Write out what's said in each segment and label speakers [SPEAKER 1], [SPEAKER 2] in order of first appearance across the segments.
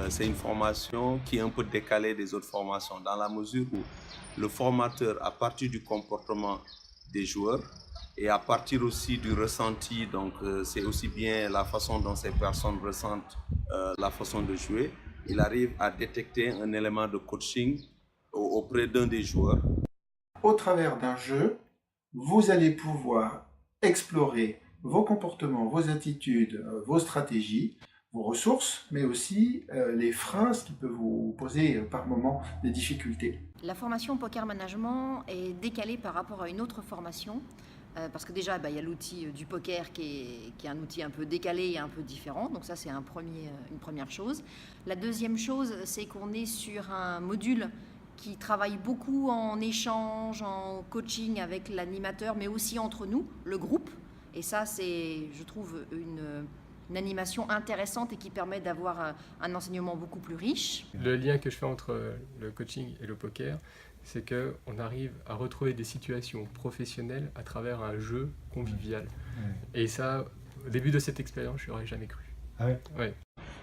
[SPEAKER 1] C'est une formation qui est un peu décalée des autres formations dans la mesure où le formateur, à partir du comportement des joueurs et à partir aussi du ressenti, donc c'est aussi bien la façon dont ces personnes ressentent la façon de jouer, il arrive à détecter un élément de coaching auprès d'un des joueurs.
[SPEAKER 2] Au travers d'un jeu, vous allez pouvoir explorer vos comportements, vos attitudes, vos stratégies, vos ressources, mais aussi les freins qui peuvent vous poser par moments des difficultés.
[SPEAKER 3] La formation Poker Management est décalée par rapport à une autre formation. Parce que déjà, il y a l'outil du poker qui est un outil un peu décalé et un peu différent. Donc ça, c'est une première chose. La deuxième chose, c'est qu'on est sur un module qui travaille beaucoup en échange, en coaching avec l'animateur, mais aussi entre nous, le groupe. Et ça, c'est, je trouve, une animation intéressante et qui permet d'avoir un enseignement beaucoup plus riche.
[SPEAKER 4] Le lien que je fais entre le coaching et le poker, c'est qu'on arrive à retrouver des situations professionnelles à travers un jeu convivial. Ouais. Et ça, au début de cette expérience, je n'aurais jamais cru.
[SPEAKER 5] Ah ouais?
[SPEAKER 4] Ouais.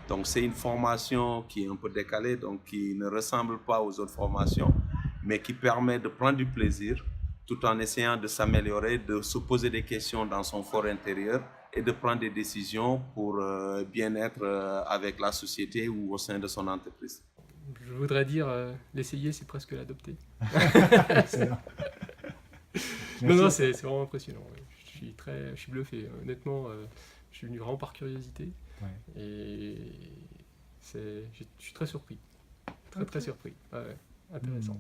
[SPEAKER 1] Donc c'est une formation qui est un peu décalée, donc qui ne ressemble pas aux autres formations, mais qui permet de prendre du plaisir tout en essayant de s'améliorer, de se poser des questions dans son fort intérieur et de prendre des décisions pour bien-être avec la société ou au sein de son entreprise.
[SPEAKER 4] Je voudrais dire, l'essayer, c'est presque l'adopter. Non, c'est vraiment impressionnant. Je suis bluffé. Honnêtement, je suis venu vraiment par curiosité. Ouais. Et je suis très surpris. Très surpris. Ouais, intéressant.